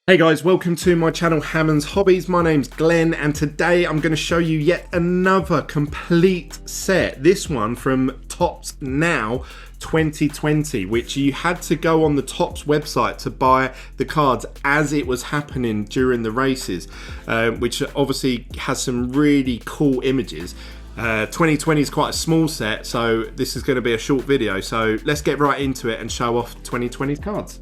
Hey guys, welcome to my channel Hammonds Hobbies. My name's Glenn and today I'm going to show you yet another complete set. This one from Topps Now 2020, which you had to go on the Topps website to buy the cards as it was happening during the races, which obviously has some really cool images. 2020 is quite a small set, so this is going to be a short video. So let's get right into it and show off 2020's cards.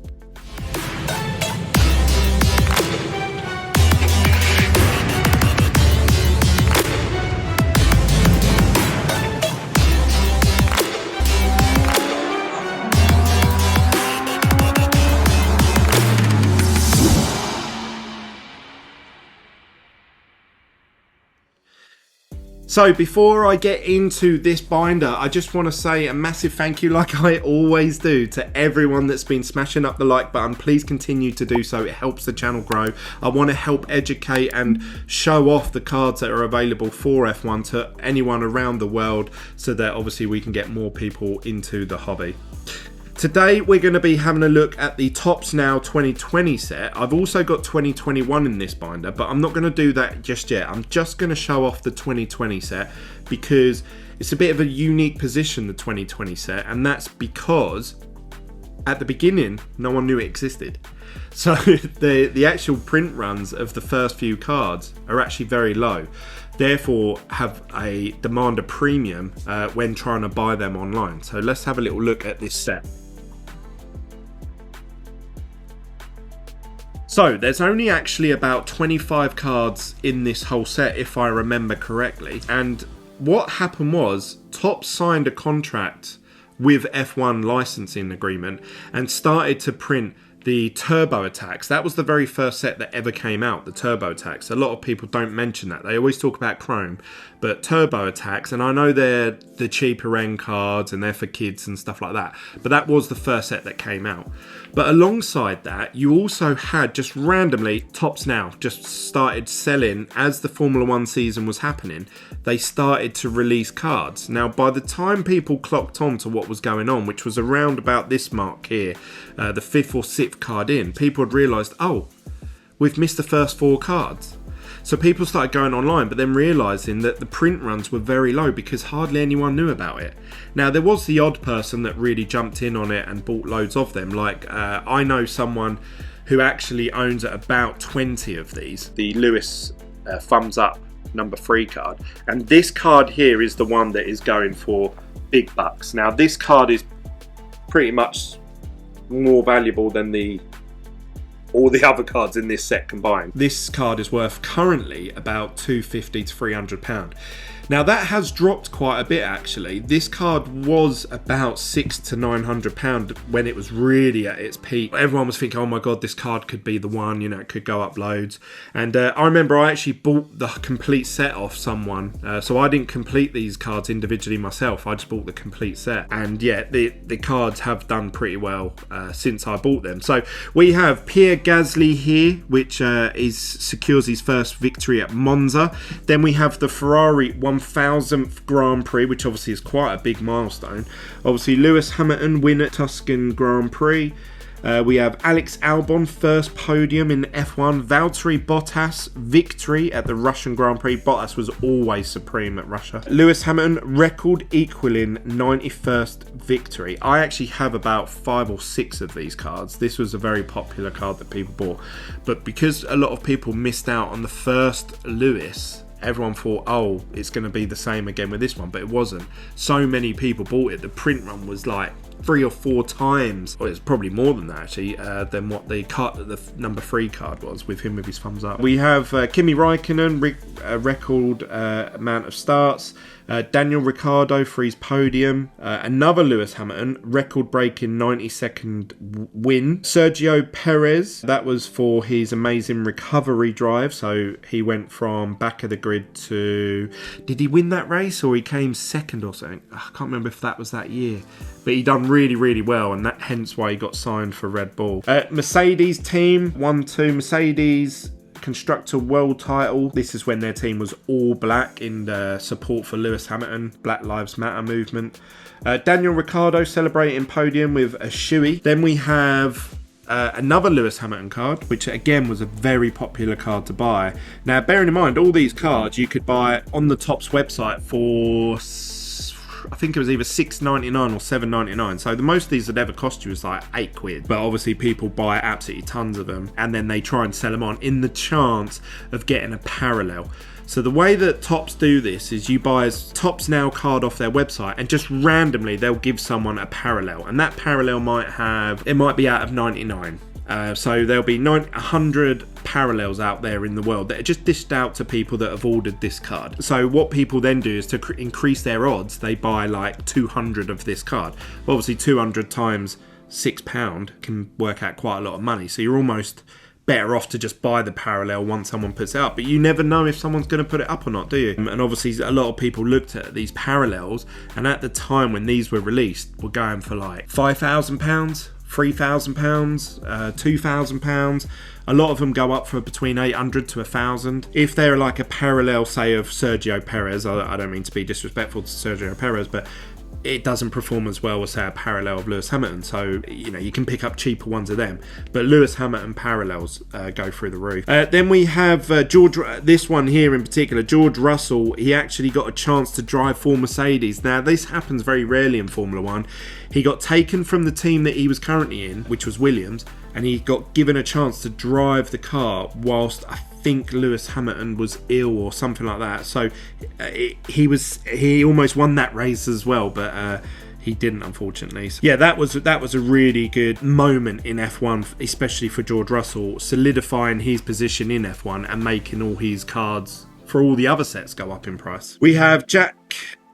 So before I get into this binder, I just want to say a massive thank you, like I always do, to everyone that's been smashing up the like button. Please continue to do so. It helps the channel grow. I want to help educate and show off the cards that are available for F1 to anyone around the world, so that obviously we can get more people into the hobby. Today we're going to be having a look at the Topps Now 2020 set. I've also got 2021 in this binder, but I'm not going to do that just yet. I'm just going to show off the 2020 set because it's a bit of a unique position, the 2020 set, and that's because at the beginning no one knew it existed. So the actual print runs of the first few cards are actually very low, therefore demand a premium when trying to buy them online. So let's have a little look at this set. So there's only actually about 25 cards in this whole set, if I remember correctly. And what happened was Topps signed a contract with F1 licensing agreement and started to print the Turbo Attacks. That was the very first set that ever came out, the Turbo Attacks. A lot of people don't mention that. They always talk about Chrome, but Turbo Attacks, and I know they're the cheaper end cards and they're for kids and stuff like that, but that was the first set that came out. But alongside that, you also had, just randomly, Topps Now just started selling, as the Formula 1 season was happening, they started to release cards. Now, by the time people clocked on to what was going on, which was around about this mark here, the 5th or 6th card in, people had realised, oh, we've missed the first 4 cards. So people started going online, but then realising that the print runs were very low because hardly anyone knew about it. Now, there was the odd person that really jumped in on it and bought loads of them. Like, I know someone who actually owns about 20 of these. The Lewis Thumbs Up number 3 card. And this card here is the one that is going for big bucks. Now, this card is pretty much more valuable than all the other cards in this set combined. This card is worth currently about £250 to £300. Now that has dropped quite a bit actually. This card was about £600 to £900 when it was really at its peak. Everyone was thinking, oh my god, this card could be the one, you know, it could go up loads. And I remember I actually bought the complete set off someone. So I didn't complete these cards individually myself, I just bought the complete set. And yeah, the cards have done pretty well since I bought them. So we have Pierre Gasly here, which secures his first victory at Monza. Then we have the Ferrari 1000th Grand Prix, which obviously is quite a big milestone. Obviously Lewis Hamilton win at Tuscan Grand Prix. We have Alex Albon first podium in F1. Valtteri Bottas victory at the Russian Grand Prix. Bottas was always supreme at Russia. Lewis Hamilton record equaling 91st victory. I actually have about 5 or 6 of these cards. This was a very popular card that people bought, but because a lot of people missed out on the first Lewis, everyone thought, oh, it's going to be the same again with this one, but it wasn't. So many people bought it. The print run was like 3 or 4 times, or it's probably more than that actually, than what the number 3 card was, with him with his thumbs up. We have Kimi Raikkonen, record amount of starts. Daniel Ricciardo for his podium. Another Lewis Hamilton, record-breaking 92nd win. Sergio Perez, that was for his amazing recovery drive. So he went from back of the grid to... Did he win that race or he came second or something? I can't remember if that was that year. But he done really, really well, and that hence why he got signed for Red Bull. Mercedes team, 1-2 Mercedes Constructor World title. This is when their team was all black in support for Lewis Hamilton, Black Lives Matter movement. Daniel Ricciardo celebrating podium with a shoey. Then we have another Lewis Hamilton card, which again was a very popular card to buy. Now, bearing in mind, all these cards you could buy on the Topps website for, I think it was either $6.99 or $7.99. So the most of these would ever cost you is like £8. But obviously people buy absolutely tons of them, and then they try and sell them on in the chance of getting a parallel. So the way that Topps do this is you buy a Topps Now card off their website, and just randomly they'll give someone a parallel, and that parallel might be out of 99. So there'll be 100 parallels out there in the world that are just dished out to people that have ordered this card. So what people then do is to increase their odds, they buy like 200 of this card. Obviously 200 times £6 can work out quite a lot of money. So you're almost better off to just buy the parallel once someone puts it up. But you never know if someone's going to put it up or not, do you? And obviously a lot of people looked at these parallels, and at the time when these were released, were going for like £5,000, £3,000, £2,000. A lot of them go up for between 800 to 1,000. If they're like a parallel, say, of Sergio Perez, I don't mean to be disrespectful to Sergio Perez, but it doesn't perform as well as, say, a parallel of Lewis Hamilton. So, you can pick up cheaper ones of them. But Lewis Hamilton parallels go through the roof. Then we have this one here in particular, George Russell. He actually got a chance to drive for Mercedes. Now, this happens very rarely in Formula One. He got taken from the team that he was currently in, which was Williams, and he got given a chance to drive the car whilst I think Lewis Hamilton was ill or something like that. So he almost won that race as well, but he didn't, unfortunately. So, yeah, that was a really good moment in F1, especially for George Russell, solidifying his position in F1 and making all his cards for all the other sets go up in price. We have Jack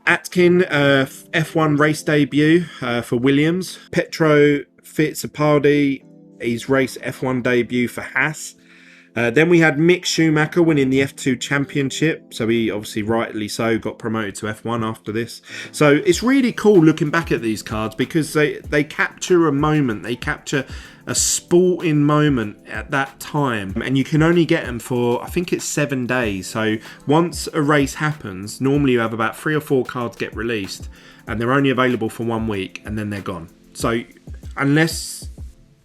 Atkin, F1 race debut for Williams. Pietro Fittipaldi, his race F1 debut for Haas. Then we had Mick Schumacher winning the F2 championship. So he obviously, rightly so, got promoted to F1 after this. So it's really cool looking back at these cards because they capture a moment. They capture a sporting moment at that time. And you can only get them for, I think it's 7 days. So once a race happens, normally you have about 3 or 4 cards get released. And they're only available for 1 week and then they're gone. So unless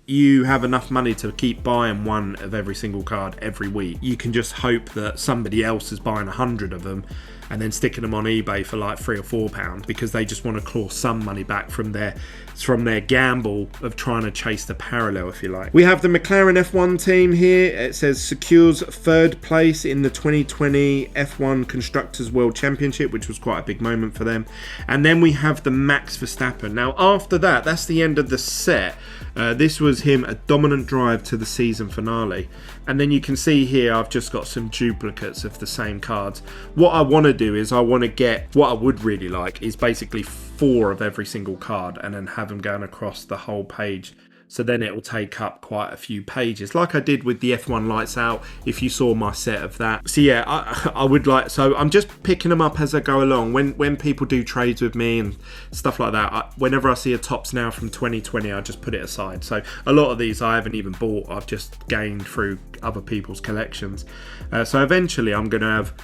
you have enough money to keep buying one of every single card every week, you can just hope that somebody else is buying 100 of them and then sticking them on eBay for like £3 or £4 because they just want to claw some money back from their gamble of trying to chase the parallel, if you like. We have the McLaren F1 team here. It says secures 3rd place in the 2020 F1 Constructors World Championship, which was quite a big moment for them. And then we have the Max Verstappen. Now after that, that's the end of the set. This was him, a dominant drive to the season finale. And then you can see here I've just got some duplicates of the same cards. What I want to do is I want to get, what I would really like is basically 4 of every single card and then have them going across the whole page. So then it will take up quite a few pages, like I did with the F1 Lights Out, if you saw my set of that. So yeah, I would like, so I'm just picking them up as I go along. When people do trades with me and stuff like that, whenever I see a Topps Now from 2020, I just put it aside. So a lot of these I haven't even bought, I've just gained through other people's collections. So eventually I'm going to have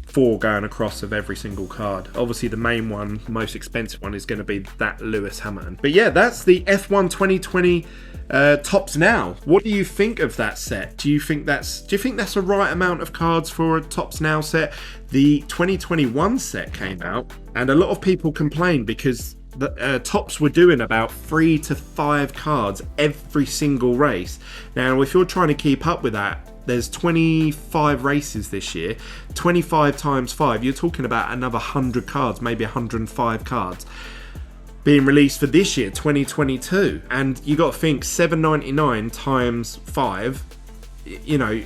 4 going across of every single card. Obviously the main one, most expensive one, is going to be that Lewis Hamilton. But yeah, that's the F1 2020 Topps Now. What do you think of that set? Do you think that's a right amount of cards for a Topps Now set? The 2021 set came out and a lot of people complained because the Topps were doing about 3 to 5 cards every single race. Now if you're trying to keep up with that, there's 25 races this year. 25 times 5, you're talking about another 100 cards, maybe 105 cards being released for this year, 2022. And you got to think $7.99 times 5,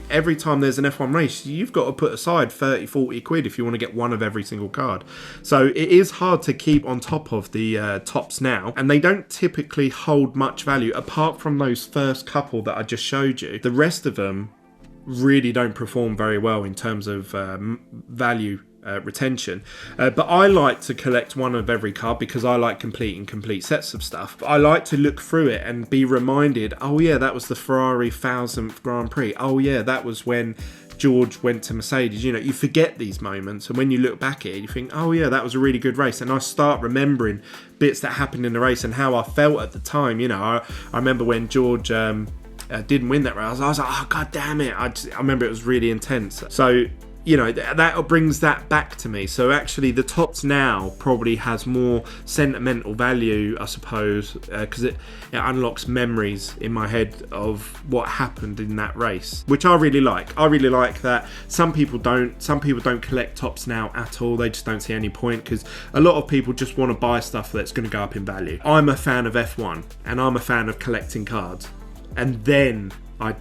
every time there's an F1 race, you've got to put aside 30, 40 quid if you want to get one of every single card. So it is hard to keep on top of the Topps Now, and they don't typically hold much value apart from those first couple that I just showed you. The rest of them really don't perform very well in terms of value retention. But I like to collect one of every card because I like completing complete sets of stuff. I like to look through it and be reminded, oh yeah, that was the Ferrari 1000th Grand Prix. Oh yeah, that was when George went to Mercedes. You forget these moments, and when you look back at it, you think, oh yeah, that was a really good race. And I start remembering bits that happened in the race and how I felt at the time. I remember when George didn't win that race. I was like, oh god damn it. I remember it was really intense. So you know, that brings that back to me. So actually the Tops Now probably has more sentimental value, I suppose, because it unlocks memories in my head of what happened in that race, which I really like. I really like that. Some people don't collect Tops Now at all. They just don't see any point, because a lot of people just want to buy stuff that's going to go up in value. I'm a fan of F1 and I'm a fan of collecting cards, and then I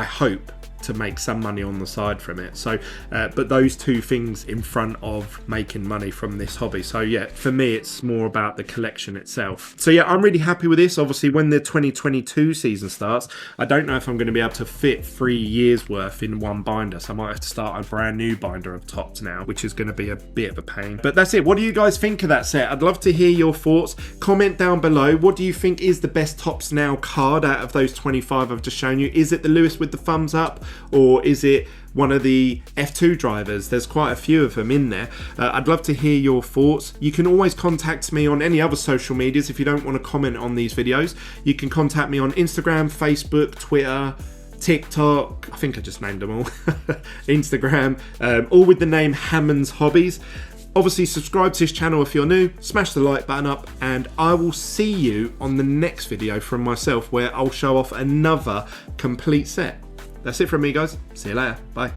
hope to make some money on the side from it. So but those two things in front of making money from this hobby. So yeah, for me it's more about the collection itself. So yeah, I'm really happy with this. Obviously when the 2022 season starts, I don't know if I'm going to be able to fit 3 years worth in one binder, so I might have to start a brand new binder of Tops Now, which is going to be a bit of a pain. But that's it. What do you guys think of that set? I'd love to hear your thoughts. Comment down below. What do you think is the best Tops Now card out of those 25 I've just shown you? Is it the Lewis with the thumbs up, or is it one of the F2 drivers? There's quite a few of them in there. I'd love to hear your thoughts. You can always contact me on any other social medias if you don't want to comment on these videos. You can contact me on Instagram, Facebook, Twitter, TikTok, I think I just named them all, Instagram, all with the name Hammonds Hobbies. Obviously subscribe to this channel if you're new, smash the like button up, and I will see you on the next video from myself, where I'll show off another complete set. That's it from me, guys. See you later. Bye.